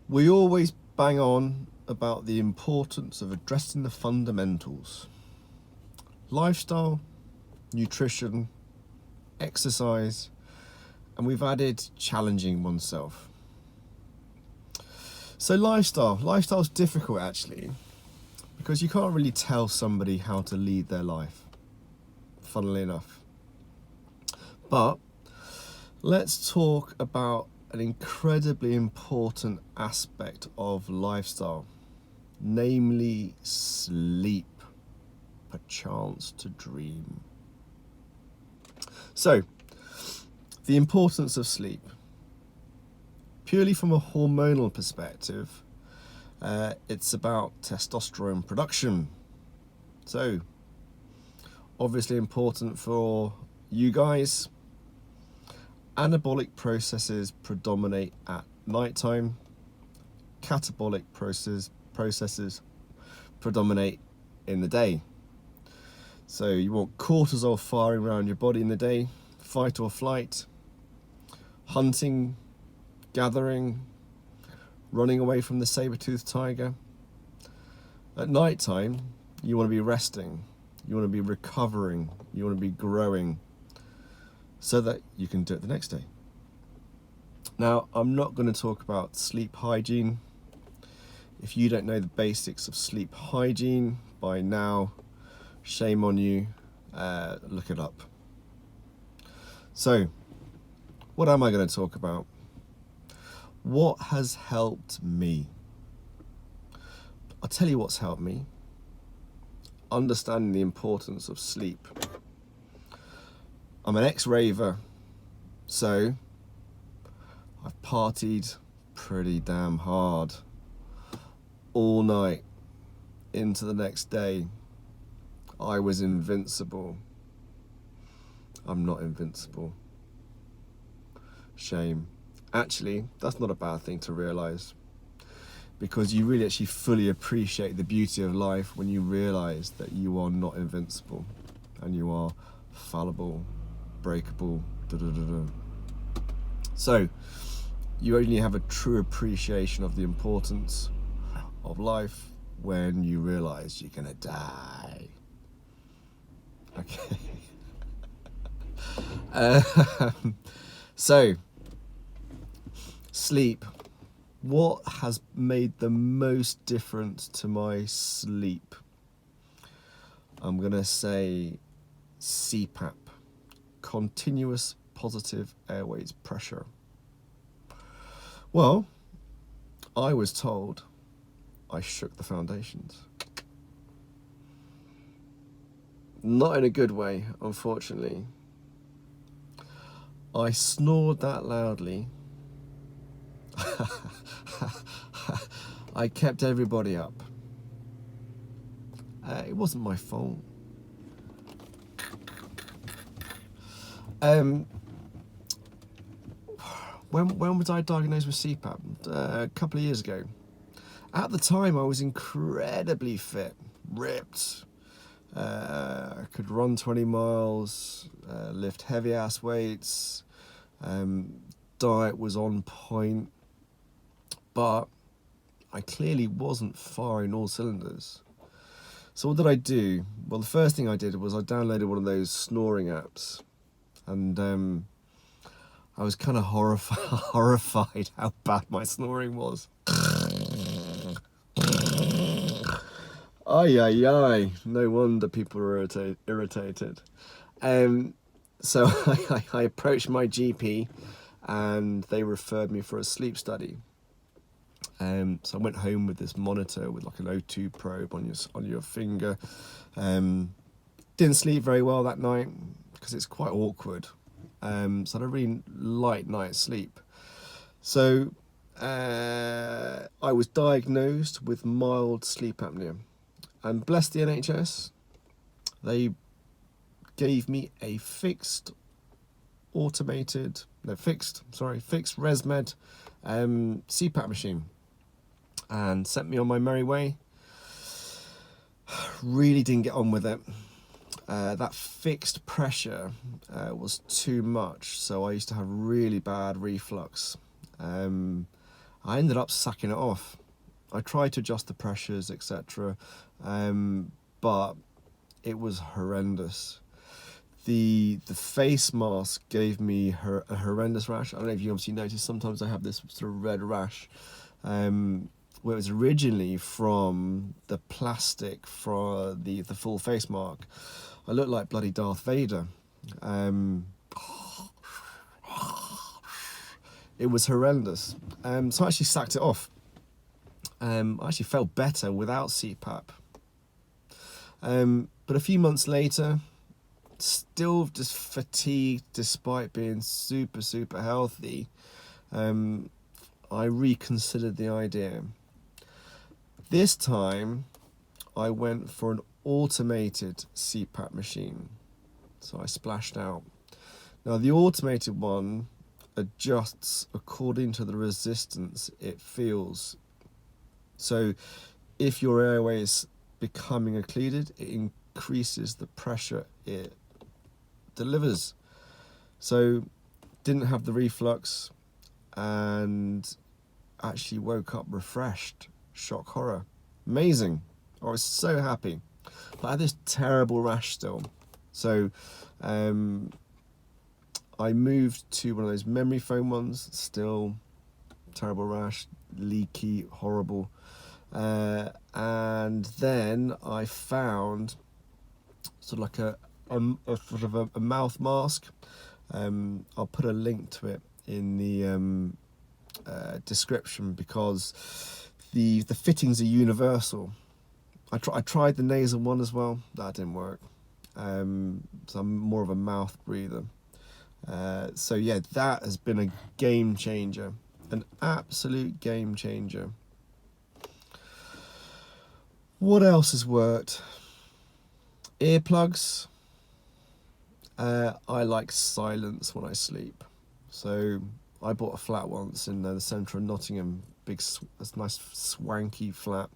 We always bang on about the importance of addressing the fundamentals: lifestyle, nutrition, exercise, and we've added challenging oneself. So lifestyle's difficult actually, because you can't really tell somebody how to lead their life, funnily enough. But let's talk about an incredibly important aspect of lifestyle, namely sleep, perchance to dream. So, the importance of sleep. Purely from a hormonal perspective, it's about testosterone production. So, obviously important for you guys. Anabolic processes predominate at nighttime. Catabolic processes predominate in the day. So you want cortisol firing around your body in the day, fight or flight, hunting, gathering, running away from the saber-toothed tiger. At nighttime, you want to be resting, you want to be recovering, you want to be growing, so that you can do it the next day. Now, I'm not going to talk about sleep hygiene. If you don't know the basics of sleep hygiene by now, shame on you, look it up. So, what am I going to talk about? What has helped me? I'll tell you what's helped me. Understanding the importance of sleep. I'm an ex-raver, so I've partied pretty damn hard all night into the next day. I was invincible. I'm not invincible. Shame. Actually, that's not a bad thing to realise, because you really actually fully appreciate the beauty of life when you realise that you are not invincible and you are fallible, breakable, So you only have a true appreciation of the importance of life when you realise you're gonna die. Okay. So sleep. What has made the most difference to my sleep? I'm gonna say CPAP. Continuous positive airways pressure. Well, I was told I shook the foundations. Not in a good way, unfortunately. I snored that loudly. I kept everybody up. It wasn't my fault. When was I diagnosed with CPAP? A couple of years ago. At the time, I was incredibly fit, ripped. I could run 20 miles, lift heavy ass weights. Diet was on point, but I clearly wasn't firing all cylinders. So what did I do? Well, the first thing I did was I downloaded one of those snoring apps, and I was kind of horrified how bad my snoring was. Ay, ay, ay. No wonder people were irritated. So I approached my GP, and they referred me for a sleep study. So I went home with this monitor with like an O2 probe on your finger. Didn't sleep very well that night because it's quite awkward. So I had a really light night's sleep. So I was diagnosed with mild sleep apnea, and bless the NHS, they gave me a fixed ResMed CPAP machine and sent me on my merry way. Really didn't get on with it. That fixed pressure was too much, so I used to have really bad reflux, and I ended up sacking it off. I tried to adjust the pressures, etc., but it was horrendous. The face mask gave me a horrendous rash. I don't know if you obviously noticed, sometimes I have this sort of red rash, where it was originally from the plastic for the full face mask. I looked like bloody Darth Vader. It was horrendous. So I actually sacked it off. I actually felt better without CPAP. But a few months later, still just fatigued despite being super, super healthy, I reconsidered the idea. This time, I went for an automated CPAP machine. So I splashed out. Now, the automated one adjusts according to the resistance it feels. So if your airway is becoming occluded, it increases the pressure it delivers. So didn't have the reflux and actually woke up refreshed. Shock horror. Amazing. I was so happy. But I had this terrible rash still. So I moved to one of those memory foam ones. Still terrible rash, leaky, horrible. And then I found sort of like a sort of a mouth mask. I'll put a link to it in the description, because the fittings are universal. I tried the nasal one as well. That didn't work. So I'm more of a mouth breather. So yeah, that has been a game changer, an absolute game changer. What else has worked? Earplugs. I like silence when I sleep. So I bought a flat once in the centre of Nottingham, nice swanky flat,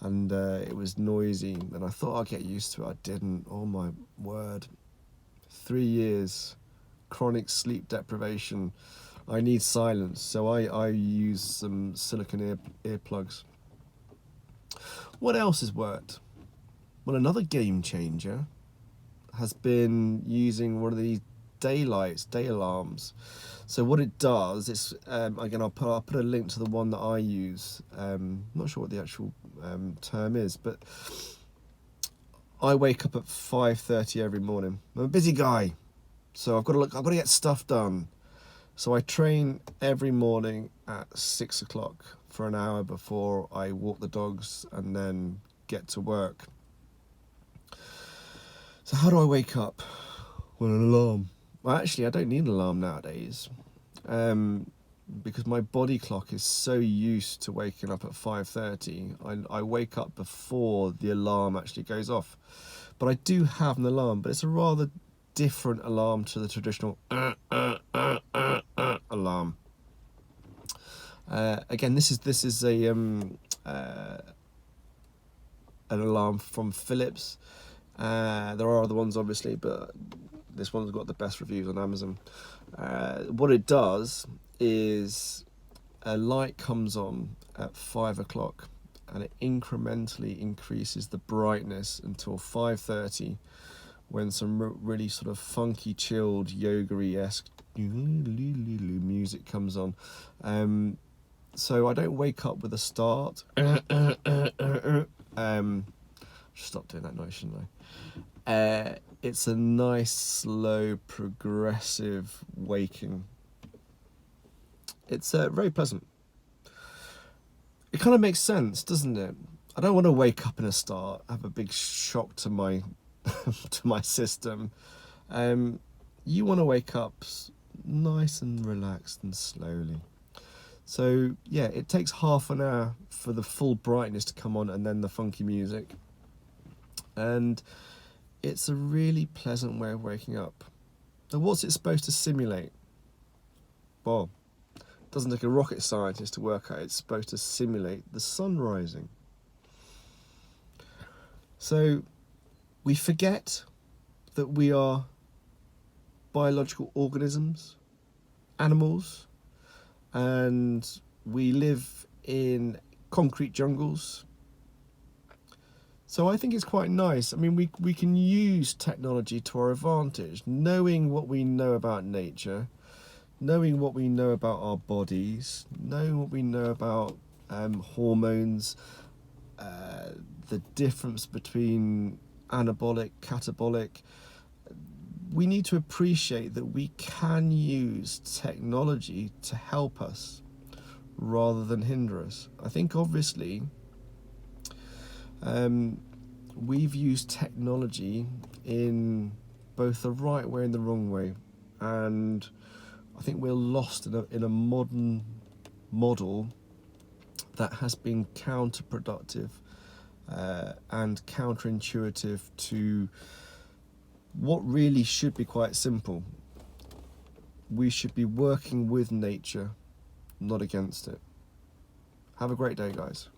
and it was noisy, and I thought I'd get used to it. I didn't. Oh my word. 3 years, chronic sleep deprivation. I need silence, so I use some silicone earplugs. What else has worked? Well, another game changer has been using one of these day alarms. So what it does, it's again, I'll put a link to the one that I use. Not sure what the actual term is, but I wake up at 5:30 every morning. I'm a busy guy, so I've got to get stuff done. So I train every morning at 6 o'clock for an hour before I walk the dogs and then get to work. So how do I wake up? Well, an alarm. Well, actually, I don't need an alarm nowadays, because my body clock is so used to waking up at 5:30. I wake up before the alarm actually goes off. But I do have an alarm, but it's a rather different alarm to the traditional alarm. Again, this is a an alarm from Philips. There are other ones, obviously, but this one's got the best reviews on Amazon. What it does is a light comes on at 5 o'clock, and it incrementally increases the brightness until 5:30, when some really sort of funky, chilled, yoga-esque music comes on. So I don't wake up with a start. Stop doing that noise, shouldn't I? It's a nice, slow, progressive waking. It's very pleasant. It kind of makes sense, doesn't it? I don't want to wake up in a start, have a big shock to my to my system. You want to wake up nice and relaxed and slowly. So yeah, it takes half an hour for the full brightness to come on, and then the funky music. And it's a really pleasant way of waking up. Now, what's it supposed to simulate? Well, it doesn't take a rocket scientist to work out. It's supposed to simulate the sun rising. So we forget that we are biological organisms, animals, and We live in concrete jungles. So I think it's quite nice. I mean, we can use technology to our advantage, knowing what we know about nature, knowing what we know about our bodies, knowing what we know about hormones, the difference between anabolic, catabolic. We need to appreciate that we can use technology to help us rather than hinder us. I think obviously we've used technology in both the right way and the wrong way, and I think we're lost in a modern model that has been counterproductive and counterintuitive to what really should be quite simple. We should be working with nature, not against it. Have a great day, guys.